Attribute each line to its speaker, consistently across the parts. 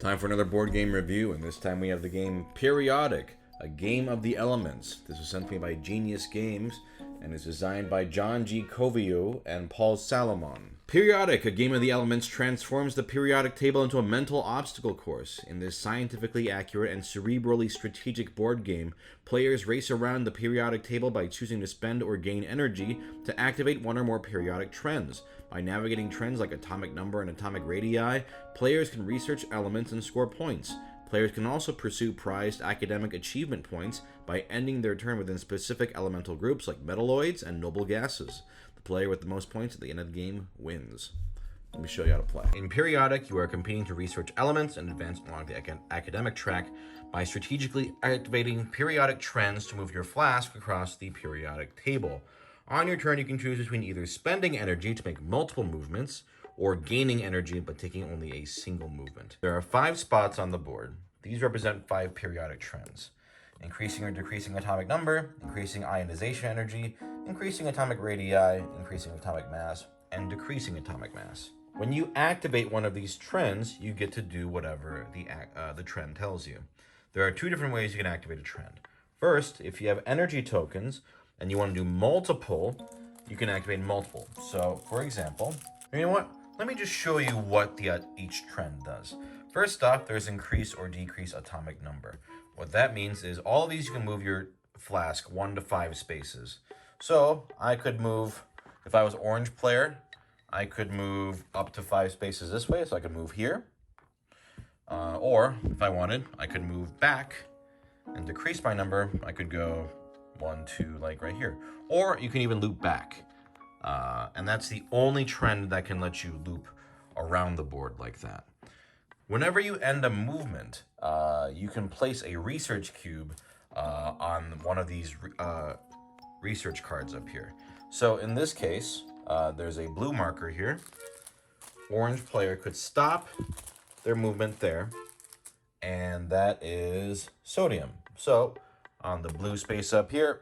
Speaker 1: Time for another board game review, and this time we have the game Periodic, a game of the elements. This was sent to me by Genius Games, and is designed by John G. Covio and Paul Salomon. Periodic, a game of the elements, transforms the periodic table into a mental obstacle course. In this scientifically accurate and cerebrally strategic board game, players race around the periodic table by choosing to spend or gain energy to activate one or more periodic trends. By navigating trends like atomic number and atomic radii, players can research elements and score points. Players can also pursue prized academic achievement points by ending their turn within specific elemental groups like metalloids and noble gases. The player with the most points at the end of the game wins. Let me show you how to play. In Periodic, you are competing to research elements and advance along the academic track by strategically activating periodic trends to move your flask across the periodic table. On your turn, you can choose between either spending energy to make multiple movements or gaining energy but taking only a single movement. There are 5 spots on the board. These represent 5 periodic trends: increasing or decreasing atomic number, increasing ionization energy, increasing atomic radii, increasing atomic mass, and decreasing atomic mass. When you activate one of these trends, you get to do whatever the trend tells you. There are 2 different ways you can activate a trend. First, if you have energy tokens and you want to do multiple, you can activate multiple. So, for example, you know what? Let me just show you what each trend does. First off, there's increase or decrease atomic number. What that means is all of these, you can move your flask 1 to 5 spaces. So I could move, if I was orange player, I could move up to 5 spaces this way, so I could move here. Or if I wanted, I could move back and decrease my number. I could go 1, 2, like right here. Or you can even loop back. And that's the only trend that can let you loop around the board like that. Whenever you end a movement, you can place a research cube on one of these research cards up here. So in this case, there's a blue marker here. Orange player could stop their movement there, and that is sodium. So on the blue space up here,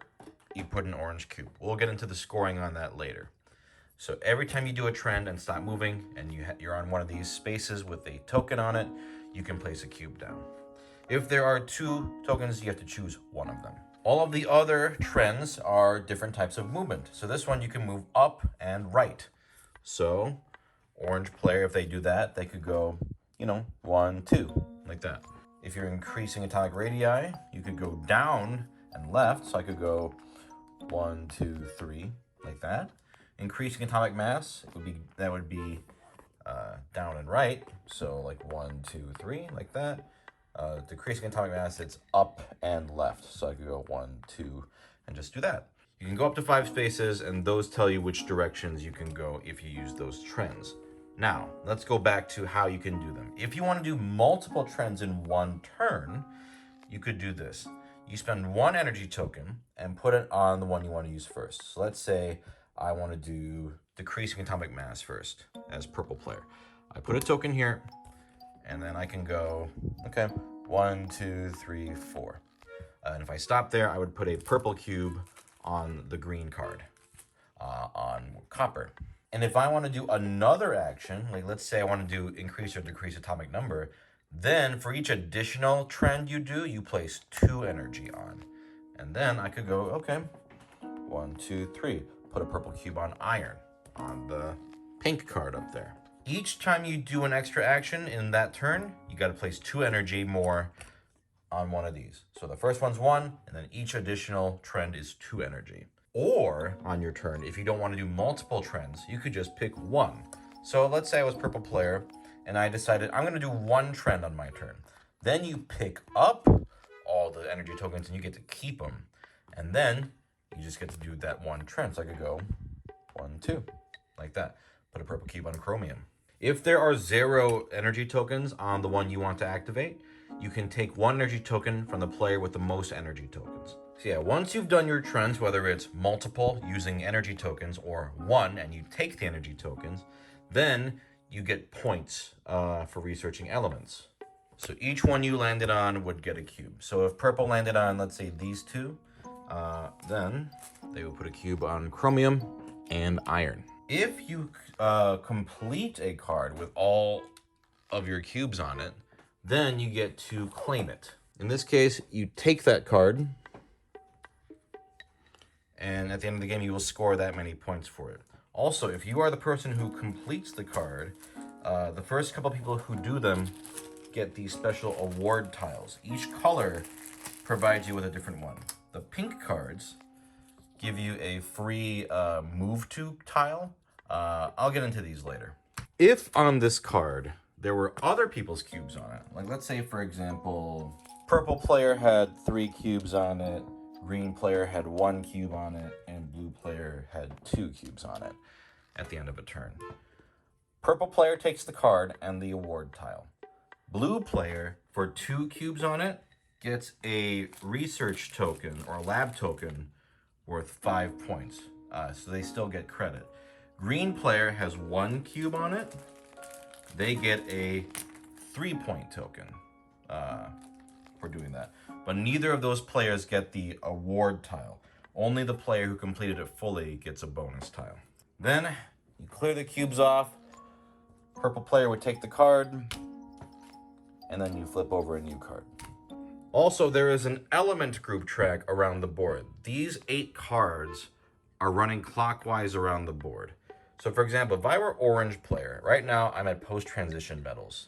Speaker 1: you put an orange cube. We'll get into the scoring on that later. So every time you do a trend and stop moving, and you're on one of these spaces with a token on it, you can place a cube down. If there are 2 tokens, you have to choose one of them. All of the other trends are different types of movement. So this one, you can move up and right. So orange player, if they do that, they could go, 1, 2, like that. If you're increasing atomic radii, you could go down and left. So I could go 1, 2, 3, like that. Increasing atomic mass, that would be down and right. So like 1, 2, 3, like that. Decreasing atomic mass, it's up and left. So I could go 1, 2, and just do that. You can go up to 5 spaces, and those tell you which directions you can go if you use those trends. Now, let's go back to how you can do them. If you want to do multiple trends in one turn, you could do this. You spend 1 energy token and put it on the one you want to use first. So let's say I want to do decreasing atomic mass first as purple player. I put a token here, and then I can go, 1, 2, 3, 4. And if I stop there, I would put a purple cube on the green card, on copper. And if I want to do another action, like let's say I want to do increase or decrease atomic number, then for each additional trend you do, you place 2 energy on. And then I could go, 1, 2, 3. Put a purple cube on iron, on the pink card up there. Each time you do an extra action in that turn, you got to place 2 energy more on one of these. So the first one's 1, and then each additional trend is 2 energy. Or on your turn, if you don't want to do multiple trends, you could just pick 1. So let's say I was purple player, and I decided I'm going to do 1 trend on my turn. Then you pick up all the energy tokens, and you get to keep them. And then you just get to do that 1 trend. So I could go 1, 2, like that. Put a purple cube on chromium. If there are 0 energy tokens on the one you want to activate, you can take 1 energy token from the player with the most energy tokens. So yeah, once you've done your trends, whether it's multiple using energy tokens or 1 and you take the energy tokens, then you get points for researching elements. So each one you landed on would get a cube. So if purple landed on, let's say, these 2, then they will put a cube on chromium and iron. If you complete a card with all of your cubes on it, then you get to claim it. In this case, you take that card, and at the end of the game, you will score that many points for it. Also, if you are the person who completes the card, the first couple people who do them get these special award tiles. Each color provides you with a different one. The pink cards give you a free move to tile. I'll get into these later. If on this card there were other people's cubes on it, like let's say for example, purple player had 3 cubes on it, green player had 1 cube on it, and blue player had 2 cubes on it at the end of a turn. Purple player takes the card and the award tile. Blue player, for 2 cubes on it, gets a research token or lab token worth 5 points. So they still get credit. Green player has 1 cube on it. They get a 3-point token for doing that. But neither of those players get the award tile. Only the player who completed it fully gets a bonus tile. Then you clear the cubes off. Purple player would take the card, and then you flip over a new card. Also, there is an element group track around the board. These 8 cards are running clockwise around the board. So for example, if I were orange player, right now I'm at post-transition metals.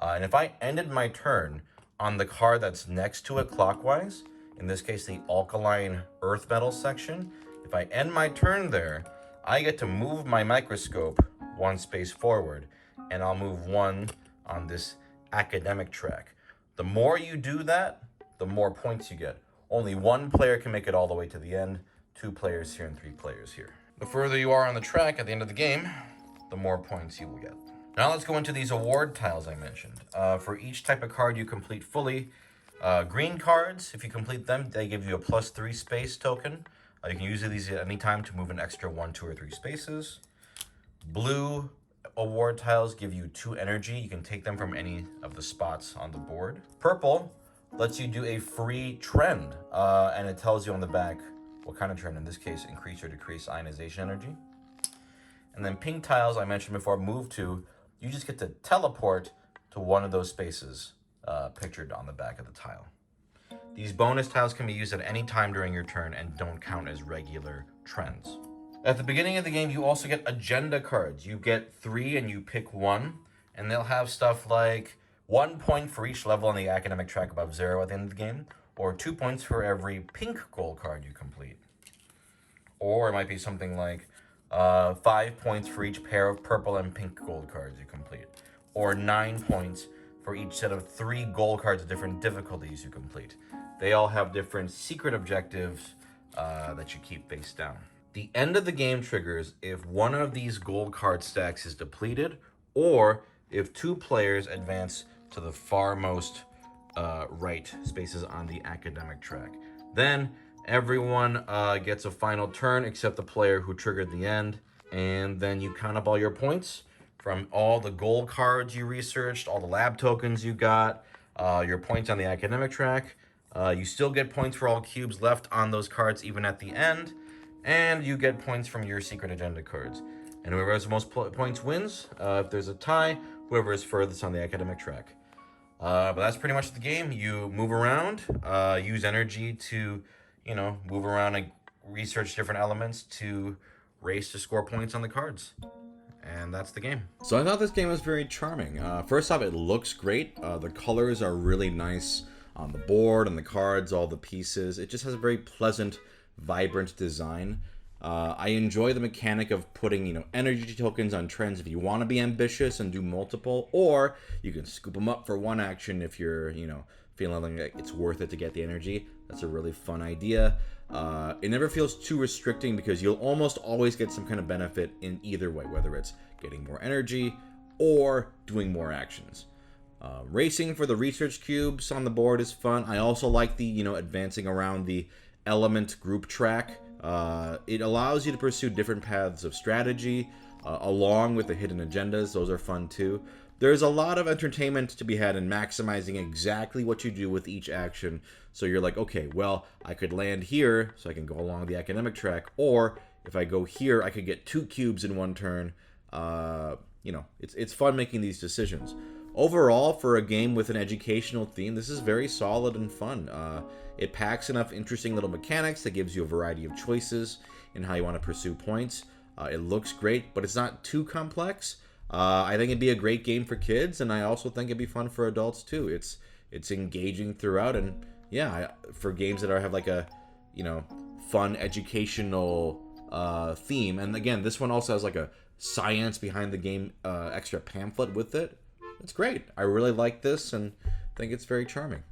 Speaker 1: And if I ended my turn on the card that's next to it clockwise, in this case the alkaline earth metal section, if I end my turn there, I get to move my microscope 1 space forward, and I'll move 1 on this academic track. The more you do that, the more points you get. Only 1 player can make it all the way to the end, 2 players here and 3 players here. The further you are on the track at the end of the game, the more points you will get. Now let's go into these award tiles I mentioned. For each type of card you complete fully, green cards, if you complete them, they give you a +3 space token. You can use these at any time to move an extra 1, 2, or 3 spaces. Blue award tiles give you 2 energy. You can take them from any of the spots on the board. Purple lets you do a free trend, and it tells you on the back what kind of trend. In this case, increase or decrease ionization energy. And then pink tiles, I mentioned before, move to, you just get to teleport to one of those spaces pictured on the back of the tile. These bonus tiles can be used at any time during your turn and don't count as regular trends. At the beginning of the game, you also get agenda cards. You get 3 and you pick 1, and they'll have stuff like 1 point for each level on the academic track above 0 at the end of the game, or 2 points for every pink gold card you complete. Or it might be something like 5 points for each pair of purple and pink gold cards you complete, or 9 points for each set of 3 gold cards of different difficulties you complete. They all have different secret objectives that you keep face down. The end of the game triggers if one of these gold card stacks is depleted, or if 2 players advance to the farmost right spaces on the academic track. Then everyone gets a final turn except the player who triggered the end, and then you count up all your points from all the gold cards you researched, all the lab tokens you got, your points on the academic track. You still get points for all cubes left on those cards even at the end, and you get points from your secret agenda cards. And whoever has the most points wins. If there's a tie, whoever is furthest on the academic track. But that's pretty much the game. You move around, use energy to, move around and research different elements to race to score points on the cards. And that's the game. So I thought this game was very charming. First off, it looks great. The colors are really nice on the board, on the cards, all the pieces. It just has a very pleasant, vibrant design. I enjoy the mechanic of putting, energy tokens on trends if you want to be ambitious and do multiple, or you can scoop them up for one action if you're, feeling like it's worth it to get the energy. That's a really fun idea. It never feels too restricting because you'll almost always get some kind of benefit in either way, whether it's getting more energy or doing more actions. Racing for the research cubes on the board is fun. I also like the, advancing around the element group track. It allows you to pursue different paths of strategy along with the hidden agendas. Those are fun too. There's a lot of entertainment to be had in maximizing exactly what you do with each action. So you're like, okay, well, I could land here so I can go along the academic track, or if I go here, I could get 2 cubes in one turn. It's fun making these decisions. Overall, for a game with an educational theme, this is very solid and fun. It packs enough interesting little mechanics that gives you a variety of choices in how you want to pursue points. It looks great, but it's not too complex. I think it'd be a great game for kids, and I also think it'd be fun for adults too. It's engaging throughout, and yeah, for games that have like a, you know, fun educational theme. And again, this one also has like a science behind the game extra pamphlet with it. It's great. I really like this and think it's very charming.